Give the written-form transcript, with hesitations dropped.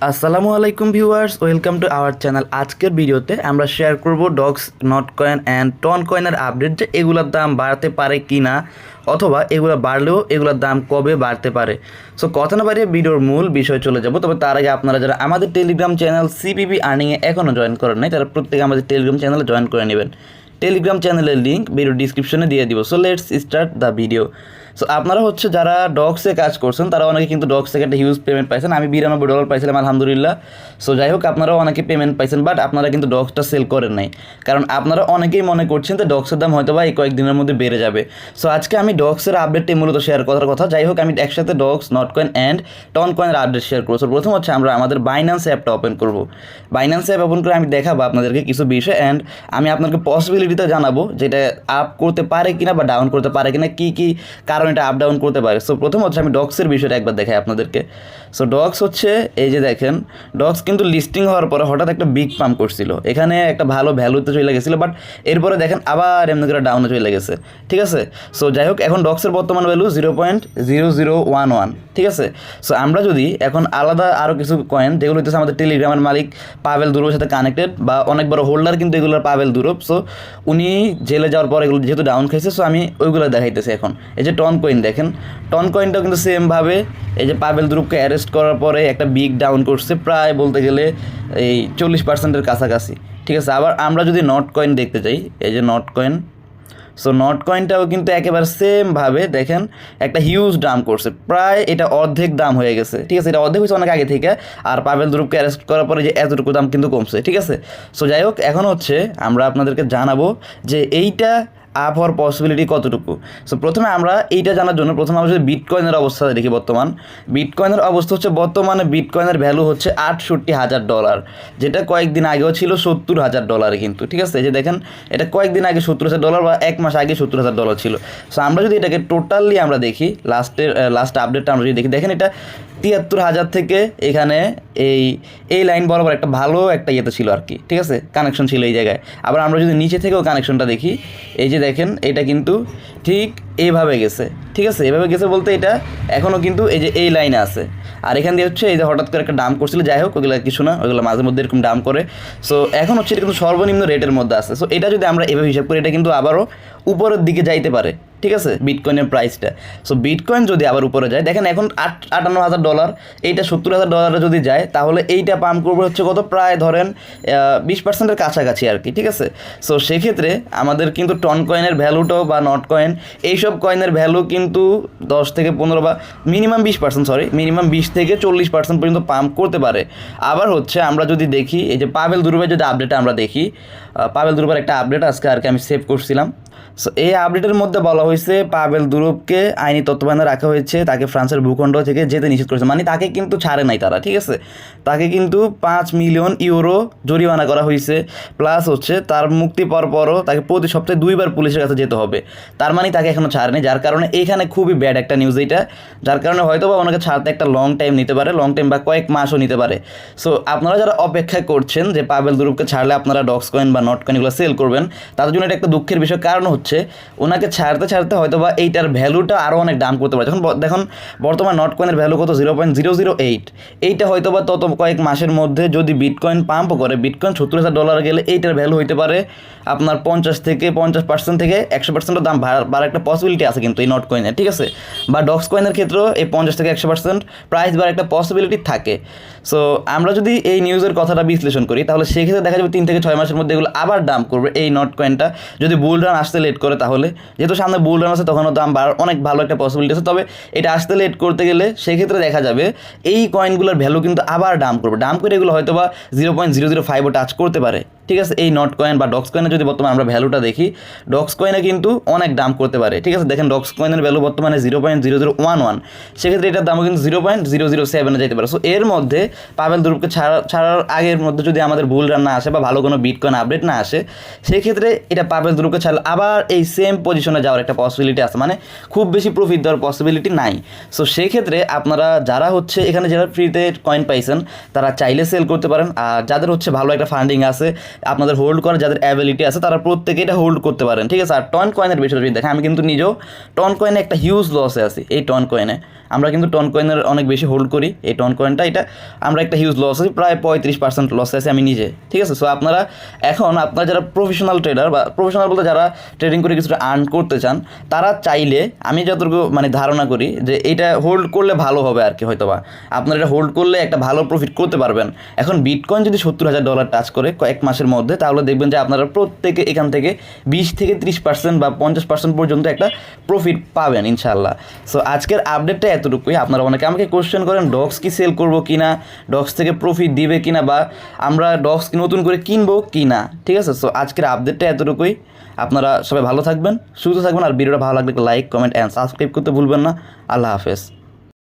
আসসালামু আলাইকুম viewers, welcome to our channel. আজকের ভিডিওতে আমরা শেয়ার করব Dogs Notcoin and Ton কয়েনের আপডেট, যে এগুলোর দাম বাড়তে পারে কি না, অথবা এগুলো বাড়লেও এগুলোর দাম কবে বাড়তে পারে। সো কথা না বাড়িয়ে ভিডিওর মূল বিষয় চলে যাব। তবে তার আগে আপনারা যারা আমাদের টেলিগ্রাম চ্যানেল সিপিবি আর্নিংয়ে এখনও জয়েন করেন নাই, তারা প্রত্যেকে আমাদের টেলিগ্রাম চ্যানেলে জয়েন করে নেবেন। টেলিগ্রাম চ্যানেলের লিঙ্ক ভিডিও ডিসক্রিপশনে দিয়ে দিব। So let's start the video. So আপনারা যারা ডক্সে কাজ করছেন তারা অনেকে কিন্তু ডক্স থেকে একটা হিউজ পেমেন্ট পাইছেন। আমি $92 পাইছিলাম, আলহামদুলিল্লাহ। সো যাই হোক, আপনারাও অনেকে পেমেন্ট পাইছেন, বাট আপনারা কিন্তু ডক্সটা সেল করেন নাই, কারণ আপনারা অনেকেই মনে করছেন যে ডক্সের দাম হয়তো বা এই কয়েকদিনের মধ্যে বেড়ে যাবে। সো আজকে আমি ডক্সের আপডেটটি মূলত শেয়ার করার কথা। যাই হোক, আমি একসাথে Dogs, Notcoin and Ton কয়েনের আপডেট শেয়ার করবো। সো প্রথম আমরা আমাদের বাইন্যান্স অ্যাপটা ওপেন করবো। বাইন্যান্স অ্যাপ ওপেন করে আমি দেখাবো আপনাদেরকে কিছু বিষয়, অ্যান্ড আমি আপনাকে পসিবিলিটিটা জানাবো যেটা আপ করতে পারে কিনা বা ডাউন করতে পারে কিনা, কী কী কারণ এটা আপ ডাউন করতে পারে। সো প্রথম আমি ডক্সের বিষয়টা একবার দেখাই আপনাদেরকে। সো ডক্স এই যে দেখেন, ডক্স কিন্তু লিস্টিং হওয়ার পরে হঠাৎ একটা বিগ পাম্প করছিল, এখানে একটা ভালো ভ্যালুতে চলে গেছিলো, বাট এরপরে দেখেন আবার এমনি করে ডাউনে চলে গেছে। ঠিক আছে, সো যাই হোক, এখন ডক্সের বর্তমান ভ্যালু 0.0011। ঠিক আছে, সো আমরা যদি এখন আলাদা আরও কিছু কয়েন, যেগুলো হচ্ছে আমাদের টেলিগ্রামের মালিক পাভেল দুরবের সাথে কানেক্টেড, বা অনেক বড় হোল্ডার কিন্তু এগুলোর পাভেল দুরব। সো উনি জেলে যাওয়ার পর এগুলো যেহেতু ডাউন খাইছে, সো আমি ওইগুলো দেখাইতেছি এখন। এই যে টন কয়েন দেখেন, টন কয়েনটাও কিন্তু সেমভাবে এই যে পাভেল দুরুপকে অ্যারেস্ট করার পরে একটা বিগ ডাউন করছে, প্রায় বলতে গেলে এই 40%-এর কাছাকাছি। ঠিক আছে, আবার আমরা যদি নট কয়েন দেখতে চাই, এই যে নট কয়েন, সো নট কয়েনটাও কিন্তু একেবারে সেমভাবে দেখেন একটা হিউজ দাম করছে, প্রায় এটা অর্ধেক দাম হয়ে গেছে। ঠিক আছে, এটা অর্ধেক হয়েছে অনেক আগে থেকে, আর পাভেল দুরুপকে অ্যারেস্ট করার পরে যে এতটুকু দাম কিন্তু কমছে। ঠিক আছে, সো যাই হোক, এখন আমরা আপনাদেরকে জানাবো যে এইটা আপ হওয়ার পসিবিলিটি কতটুকু। সো প্রথমে আমরা এইটা জানার জন্য আমরা যদি বিটকয়েনের অবস্থা দেখি, বিটকয়েনের অবস্থা বর্তমানে বিটকয়েনের ভ্যালু হচ্ছে $68,000, যেটা কয়েকদিন আগেও ছিল $70,000 কিন্তু। ঠিক আছে, যে দেখেন এটা কয়েকদিন আগে $70,000 বা এক মাস আগে $70,000 ছিল। সো আমরা যদি এটাকে টোটালি আমরা দেখি, লাস্ট আপডেটটা আমরা যদি দেখি, দেখেন এটা 73,000 থেকে এখানে এই লাইন বরাবর একটা ভালো একটা ইয়েতে ছিল আর কি। ঠিক আছে, কানেকশন ছিল এই জায়গায়। আবার আমরা যদি নিচে থেকেও কানেকশনটা দেখি, এই যে দেখেন এটা কিন্তু ঠিক এইভাবে গেছে। ঠিক আছে, এভাবে গেছে বলতে এটা এখনও কিন্তু এই যে এই লাইনে আছে, আর এখান দিয়ে এই যে হঠাৎ করে একটা ডাম করছিল। যাই হোক, ওগুলো কিছু না, ওগুলো মাঝে মধ্যে এরকম ডাম করে। সো এখন এটা কিন্তু সর্বনিম্ন রেটের মধ্যে আছে। সো এটা যদি আমরা এভাবে হিসাব করি, এটা কিন্তু আবারও উপরের দিকে যাইতে পারে। ঠিক আছে, বিটকয়েনের প্রাইসটা। সো বিটকয়েন যদি আবার উপরে যায়, দেখেন এখন $58,000, এইটা $70,000 যদি যায়, তাহলে এইটা পাম্প করবে কত, প্রায় ধরেন 20%-এর কাছাকাছি আর কি। ঠিক আছে, সো সেক্ষেত্রে আমাদের কিন্তু টন কয়েনের ভ্যালুটাও বা নট কয়েন এইসব কয়েনের ভ্যালু কিন্তু 10 থেকে 15 বা মিনিমাম 20 থেকে 40% পর্যন্ত পাম্প করতে পারে। আবার আমরা যদি দেখি, এই যে পাভেল দুরুবের যদি আপডেট আমরা দেখি, পাভেল দুরুবের একটা আপডেট আজকে আর কি আমি সেভ করছিলাম। সো এই আপডেটের মধ্যে বলা হয়েছে পাভেল দুরুবকে আইনি তত্ত্বাবধানে রাখা হয়েছে, তাকে ফ্রান্সের ভূখণ্ড থেকে যেতে নিষেধ করেছে, মানে তাকে কিন্তু ছাড়ে নাই তারা। ঠিক আছে, তাকে কিন্তু €5 মিলিয়ন জরিমানা করা হয়েছে, প্লাস তার মুক্তি পাওয়ার পরও তাকে প্রতি সপ্তাহে 2 বার পুলিশের কাছে যেতে হবে। তার মানে তাকে এখনও ছাড়েনি, যার কারণে এইখানে খুবই ব্যাড একটা নিউজ এইটা, যার কারণে হয়তো বা ওনাকে ছাড়তে একটা লং টাইম নিতে পারে, লং টাইম বা কয়েক মাসও নিতে পারে। সো আপনারা যারা অপেক্ষা করছেন যে পাভেল দুরুবকে ছাড়লে আপনারা ডক্স কয়েন বা নট কয়েনগুলো সেল করবেন, তাদের জন্য এটা একটা দুঃখের বিষয়। কারণ ওনাকে ছাড়তে হয়তো বা এইটার ভ্যালুটা আরও অনেক দাম করতে পারে। যখন দেখুন বর্তমান নট কয়েনের ভ্যালু কত, 0.008। এইটা হয়তো বা তত কয়েক মাসের মধ্যে যদি বিটকয়েন পাম্প করে, বিটকয়েন $70,000 গেলে এইটার ভ্যালু হইতে পারে আপনার 50% থেকে 100% দাম বাড়ার একটা পসিবিলিটি আছে কিন্তু এই নট কয়েনের। ঠিক আছে, বা ডক্স কয়েনের ক্ষেত্রেও এই 50 থেকে 100% প্রাইস বাড়ার একটা পসিবিলিটি থাকে। সো আমরা যদি এই নিউজের কথাটা বিশ্লেষণ করি, তাহলে সেক্ষেত্রে দেখা যাবে 3 থেকে 6 মাসের মধ্যে এগুলো আবার দাম করবে এই নট কয়েনটা, যদি বুল রান আসতে লেট করে। তাহলে যেহেতু সামনে বুল রান আছে, তখনও দাম বাড়ার অনেক ভালো একটা পসিবিলিটি আছে। তবে এটা আসতে লেট করতে গেলে সেক্ষেত্রে দেখা যাবে এই কয়েনগুলোর ভ্যালু কিন্তু আবার ডাম করে এগুলো হয়তো বা 0.005ও টাচ করতে পারে। ঠিক আছে, এই নট কয়েন বা ডক্স কয়েনে যদি বর্তমানে আমরা ভ্যালুটা দেখি, ডক্স কয়েনে কিন্তু অনেক দাম করতে পারে। ঠিক আছে, দেখেন ডক্স কয়েনের ভ্যালু বর্তমানে 0.0011, সেক্ষেত্রে এটার দামও কিন্তু 0.007-এ যেতে পারে। সো এর মধ্যে পাভেল দুরুবকে ছাড়ার আগের মধ্যে যদি আমাদের বুল রান না আসে বা ভালো কোনো বিটকয়েন আপডেট না আসে, সেক্ষেত্রে এটা পাভেল দুরুবকে ছাড়লে আবার এই সেম পজিশনে যাওয়ার একটা পসিবিলিটি আছে, মানে খুব বেশি প্রফিট দেওয়ার পসিবিলিটি নাই। সো সেক্ষেত্রে আপনারা যারা এখানে যারা ফ্রিতে কয়েন পাইছেন, তারা চাইলে সেল করতে পারেন। আর যাদের ভালো একটা ফান্ডিং আছে, আপনাদের হোল্ড করার যাদের অ্যাবিলিটি আছে, তারা প্রত্যেকে এটা হোল্ড করতে পারেন। ঠিক আছে, আর টন কয়েনের বিষয়ে যদি দেখেন, আমি কিন্তু নিজেও টন কয়েনে একটা হিউজ লসে আছি। এই টন কয়েনে আমরা কিন্তু টন কয়েনের অনেক বেশি হোল্ড করি। এই টন কয়েনটা এটা আমরা একটা হিউজ লস আছে, প্রায় 35% লস আছে আমি নিজে, ঠিক আছে। সো আপনারা এখন আপনারা যারা প্রফেশনাল ট্রেডার বা প্রফেশনাল বলতে যারা ট্রেডিং করে কিছুটা আর্ন করতে চান, তারা চাইলে আমি যতটুকু মানে ধারণা করি যে এটা হোল্ড করলে ভালো হবে আর কি। হয়তো বা আপনারা এটা হোল্ড করলে একটা ভালো প্রফিট করতে পারবেন। এখন বিটকয়েন যদি $70,000 টাচ করে কয়েক মাসের মধ্যে, তাহলে দেখবেন যে আপনারা প্রত্যেকে এখান থেকে 20 থেকে 30% বা 50% পর্যন্ত একটা প্রফিট পাবেন ইনশাল্লাহ। সো আজকের আপডেটটা এতটুকুই। আপনারা অনেকে আমাকে কোশ্চেন করেন ডক্স কি সেল করবো কিনা, ডক্স থেকে প্রফিট দিবে কিনা, বা আমরা ডক্স নতুন করে কিনবো কিনা, ঠিক আছে। সো আজকের আপডেটটা এতটুকুই। আপনারা সবাই ভালো থাকবেন, সুস্থ থাকবেন, আর ভিডিওটা ভালো লাগলে লাইক, কমেন্ট অ্যান্ড সাবস্ক্রাইব করতে ভুলবেন না। আল্লাহ হাফেজ।